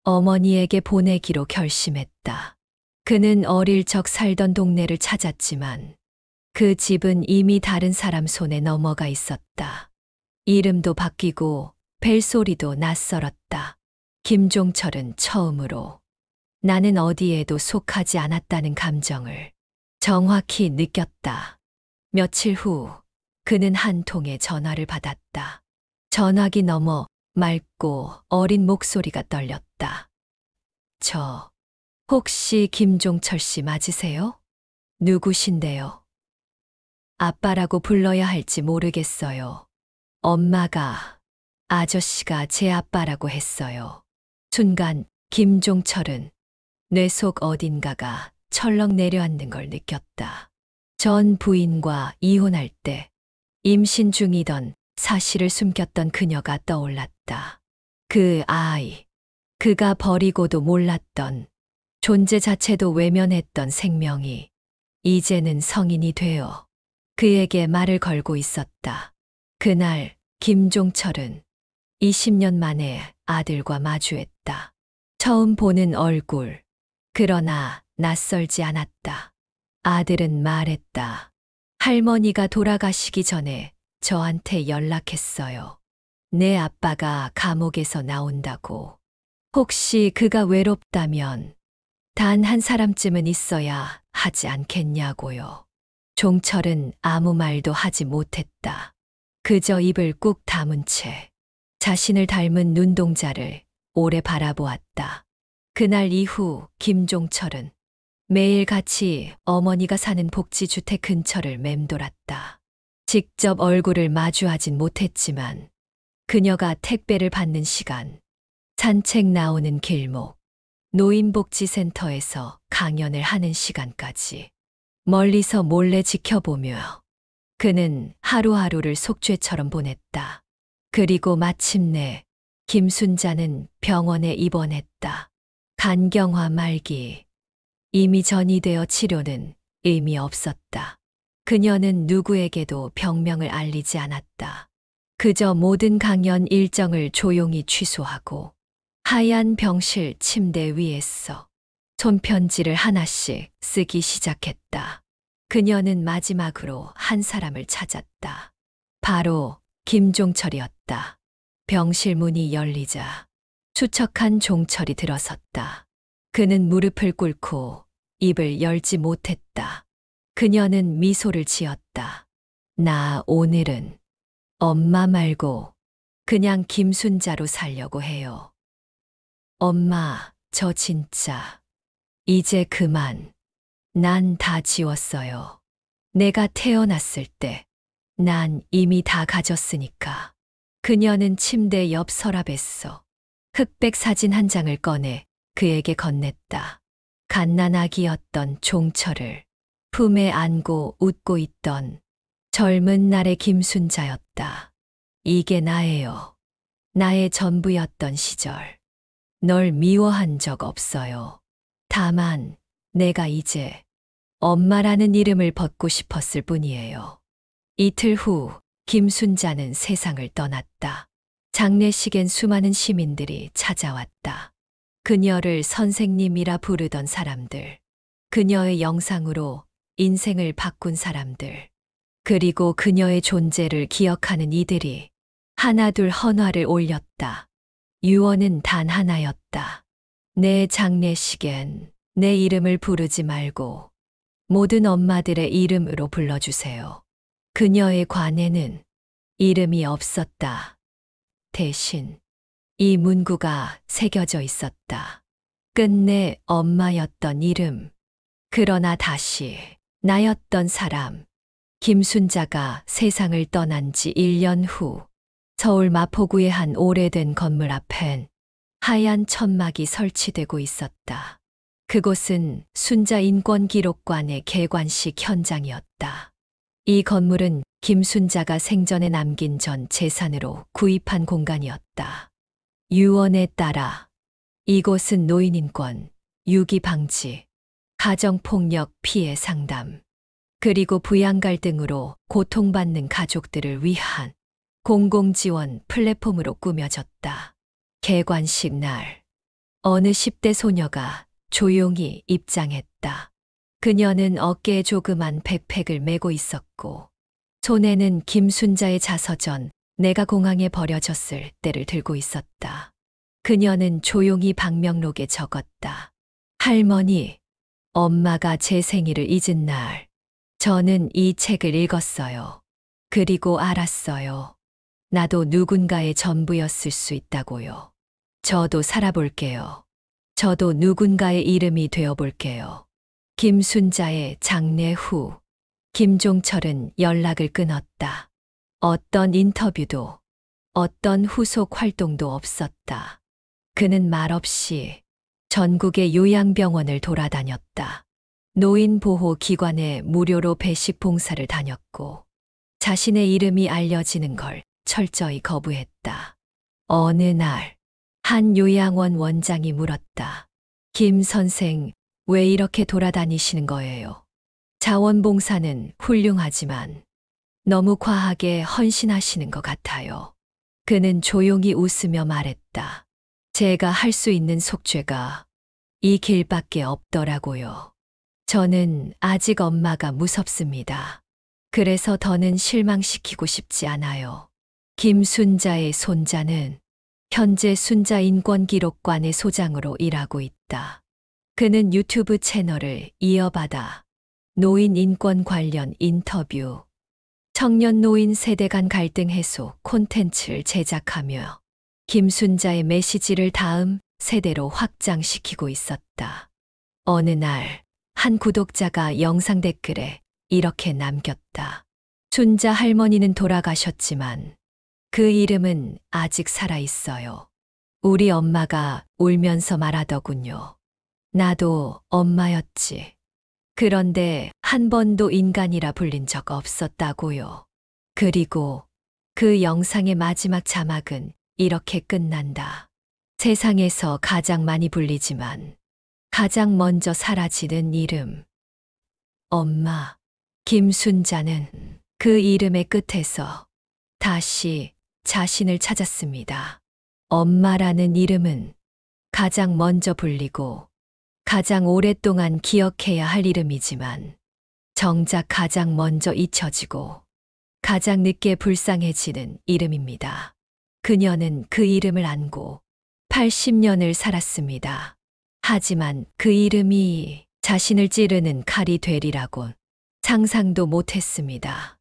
어머니에게 보내기로 결심했다. 그는 어릴 적 살던 동네를 찾았지만 그 집은 이미 다른 사람 손에 넘어가 있었다. 이름도 바뀌고 벨소리도 낯설었다. 김종철은 처음으로 나는 어디에도 속하지 않았다는 감정을 정확히 느꼈다. 며칠 후 그는 한 통의 전화를 받았다. 전화기 너머 맑고 어린 목소리가 떨렸다. 저, 혹시 김종철 씨 맞으세요? 누구신데요? 아빠라고 불러야 할지 모르겠어요. 엄마가, 아저씨가 제 아빠라고 했어요. 순간 김종철은 뇌 속 어딘가가 철렁 내려앉는 걸 느꼈다. 전 부인과 이혼할 때 임신 중이던 사실을 숨겼던 그녀가 떠올랐다. 그 아이, 그가 버리고도 몰랐던 존재 자체도 외면했던 생명이 이제는 성인이 되어 그에게 말을 걸고 있었다. 그날 김종철은 20년 만에 아들과 마주했다. 처음 보는 얼굴, 그러나 낯설지 않았다. 아들은 말했다. 할머니가 돌아가시기 전에 저한테 연락했어요. 내 아빠가 감옥에서 나온다고. 혹시 그가 외롭다면 단 한 사람쯤은 있어야 하지 않겠냐고요. 종철은 아무 말도 하지 못했다. 그저 입을 꾹 다문 채 자신을 닮은 눈동자를 오래 바라보았다. 그날 이후 김종철은 매일 같이 어머니가 사는 복지주택 근처를 맴돌았다. 직접 얼굴을 마주하진 못했지만 그녀가 택배를 받는 시간, 산책 나오는 길목, 노인복지센터에서 강연을 하는 시간까지 멀리서 몰래 지켜보며 그는 하루하루를 속죄처럼 보냈다. 그리고 마침내 김순자는 병원에 입원했다. 간경화 말기. 이미 전이되어 치료는 의미 없었다. 그녀는 누구에게도 병명을 알리지 않았다. 그저 모든 강연 일정을 조용히 취소하고 하얀 병실 침대 위에서 손편지를 하나씩 쓰기 시작했다. 그녀는 마지막으로 한 사람을 찾았다. 바로 김종철이었다. 병실 문이 열리자 수척한 종철이 들어섰다. 그는 무릎을 꿇고 입을 열지 못했다. 그녀는 미소를 지었다. 나 오늘은 엄마 말고 그냥 김순자로 살려고 해요. 엄마, 저 진짜 이제 그만. 난 다 지웠어요. 내가 태어났을 때 난 이미 다 가졌으니까. 그녀는 침대 옆 서랍에서 흑백 사진 한 장을 꺼내 그에게 건넸다. 갓난아기였던 종철을 품에 안고 웃고 있던 젊은 날의 김순자였다. 이게 나예요. 나의 전부였던 시절. 널 미워한 적 없어요. 다만 내가 이제 엄마라는 이름을 벗고 싶었을 뿐이에요. 이틀 후 김순자는 세상을 떠났다. 장례식엔 수많은 시민들이 찾아왔다. 그녀를 선생님이라 부르던 사람들, 그녀의 영상으로 인생을 바꾼 사람들, 그리고 그녀의 존재를 기억하는 이들이 하나둘 헌화를 올렸다. 유언은 단 하나였다. 내 장례식엔 내 이름을 부르지 말고 모든 엄마들의 이름으로 불러주세요. 그녀의 관에는 이름이 없었다. 대신 이 문구가 새겨져 있었다. 끝내 엄마였던 이름. 그러나 다시 나였던 사람. 김순자가 세상을 떠난 지 1년 후 서울 마포구의 한 오래된 건물 앞엔 하얀 천막이 설치되고 있었다. 그곳은 순자 인권기록관의 개관식 현장이었다. 이 건물은 김순자가 생전에 남긴 전 재산으로 구입한 공간이었다. 유언에 따라 이곳은 노인인권, 유기 방지, 가정폭력 피해 상담, 그리고 부양 갈등으로 고통받는 가족들을 위한 공공지원 플랫폼으로 꾸며졌다. 개관식 날, 어느 10대 소녀가 조용히 입장했다. 그녀는 어깨에 조그만 백팩을 메고 있었고, 손에는 김순자의 자서전 내가 공항에 버려졌을 때를 들고 있었다. 그녀는 조용히 방명록에 적었다. 할머니, 엄마가 제 생일을 잊은 날, 저는 이 책을 읽었어요. 그리고 알았어요. 나도 누군가의 전부였을 수 있다고요. 저도 살아볼게요. 저도 누군가의 이름이 되어볼게요. 김순자의 장례 후, 김종철은 연락을 끊었다. 어떤 인터뷰도, 어떤 후속 활동도 없었다. 그는 말없이 전국의 요양병원을 돌아다녔다. 노인보호기관에 무료로 배식 봉사를 다녔고, 자신의 이름이 알려지는 걸 철저히 거부했다. 어느 날, 한 요양원 원장이 물었다. 김 선생, 왜 이렇게 돌아다니시는 거예요? 자원봉사는 훌륭하지만 너무 과하게 헌신하시는 것 같아요. 그는 조용히 웃으며 말했다. 제가 할 수 있는 속죄가 이 길밖에 없더라고요. 저는 아직 엄마가 무섭습니다. 그래서 더는 실망시키고 싶지 않아요. 김순자의 손자는 현재 순자 인권기록관의 소장으로 일하고 있다. 그는 유튜브 채널을 이어받아 노인 인권 관련 인터뷰, 청년 노인 세대 간 갈등 해소 콘텐츠를 제작하며 김순자의 메시지를 다음 세대로 확장시키고 있었다. 어느 날, 한 구독자가 영상 댓글에 이렇게 남겼다. 순자 할머니는 돌아가셨지만 그 이름은 아직 살아있어요. 우리 엄마가 울면서 말하더군요. 나도 엄마였지. 그런데 한 번도 인간이라 불린 적 없었다고요. 그리고 그 영상의 마지막 자막은 이렇게 끝난다. 세상에서 가장 많이 불리지만 가장 먼저 사라지는 이름. 엄마. 김순자는 그 이름의 끝에서 다시 자신을 찾았습니다. 엄마라는 이름은 가장 먼저 불리고 가장 오랫동안 기억해야 할 이름이지만 정작 가장 먼저 잊혀지고 가장 늦게 불쌍해지는 이름입니다. 그녀는 그 이름을 안고 80년을 살았습니다. 하지만 그 이름이 자신을 찌르는 칼이 되리라곤 상상도 못했습니다.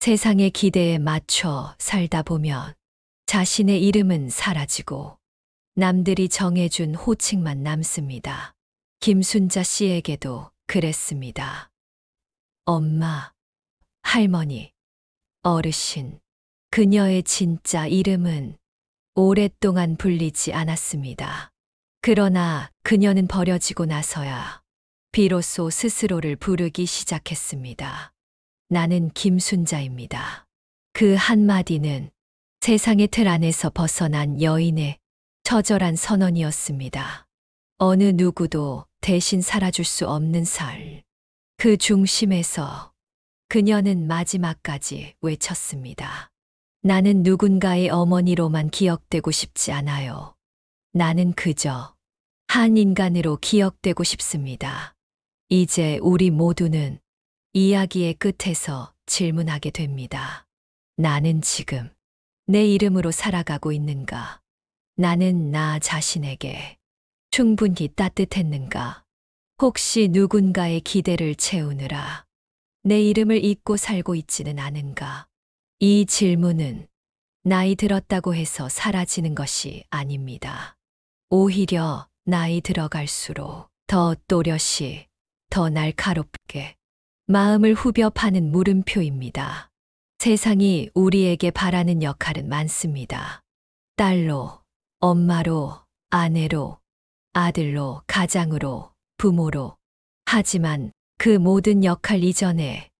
세상의 기대에 맞춰 살다 보면 자신의 이름은 사라지고 남들이 정해준 호칭만 남습니다. 김순자 씨에게도 그랬습니다. 엄마, 할머니, 어르신, 그녀의 진짜 이름은 오랫동안 불리지 않았습니다. 그러나 그녀는 버려지고 나서야 비로소 스스로를 부르기 시작했습니다. 나는 김순자입니다. 그 한마디는 세상의 틀 안에서 벗어난 여인의 처절한 선언이었습니다. 어느 누구도 대신 살아줄 수 없는 살. 그 중심에서 그녀는 마지막까지 외쳤습니다. 나는 누군가의 어머니로만 기억되고 싶지 않아요. 나는 그저 한 인간으로 기억되고 싶습니다. 이제 우리 모두는 이야기의 끝에서 질문하게 됩니다. 나는 지금 내 이름으로 살아가고 있는가? 나는 나 자신에게 충분히 따뜻했는가? 혹시 누군가의 기대를 채우느라 내 이름을 잊고 살고 있지는 않은가? 이 질문은 나이 들었다고 해서 사라지는 것이 아닙니다. 오히려 나이 들어갈수록 더 또렷이, 더 날카롭게 마음을 후벼 파는 물음표입니다. 세상이 우리에게 바라는 역할은 많습니다. 딸로, 엄마로, 아내로, 아들로, 가장으로, 부모로. 하지만 그 모든 역할 이전에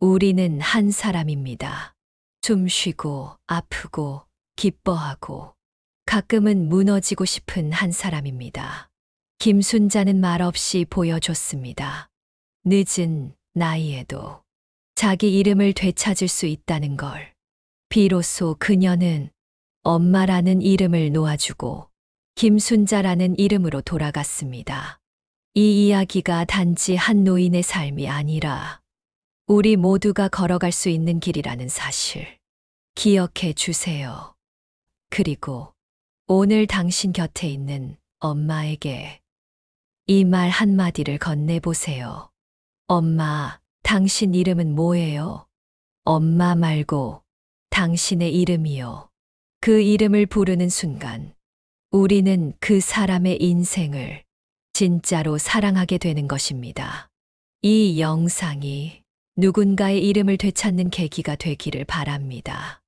우리는 한 사람입니다. 숨쉬고, 아프고, 기뻐하고, 가끔은 무너지고 싶은 한 사람입니다. 김순자는 말없이 보여줬습니다. 늦은 나이에도 자기 이름을 되찾을 수 있다는 걸. 비로소 그녀는 엄마라는 이름을 놓아주고 김순자라는 이름으로 돌아갔습니다. 이 이야기가 단지 한 노인의 삶이 아니라 우리 모두가 걸어갈 수 있는 길이라는 사실 기억해 주세요. 그리고 오늘 당신 곁에 있는 엄마에게 이 말 한마디를 건네보세요. 엄마, 당신 이름은 뭐예요? 엄마 말고 당신의 이름이요. 그 이름을 부르는 순간 우리는 그 사람의 인생을 진짜로 사랑하게 되는 것입니다. 이 영상이 누군가의 이름을 되찾는 계기가 되기를 바랍니다.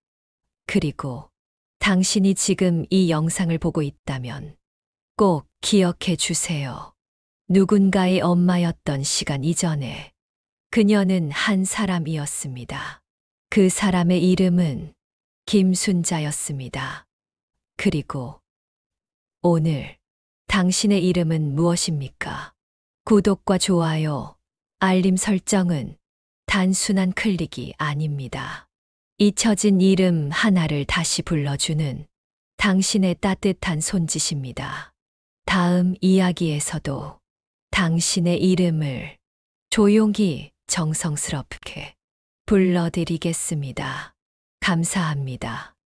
그리고 당신이 지금 이 영상을 보고 있다면 꼭 기억해 주세요. 누군가의 엄마였던 시간 이전에 그녀는 한 사람이었습니다. 그 사람의 이름은 김순자였습니다. 그리고 오늘 당신의 이름은 무엇입니까? 구독과 좋아요, 알림 설정은 단순한 클릭이 아닙니다. 잊혀진 이름 하나를 다시 불러주는 당신의 따뜻한 손짓입니다. 다음 이야기에서도 당신의 이름을 조용히 정성스럽게 불러드리겠습니다. 감사합니다.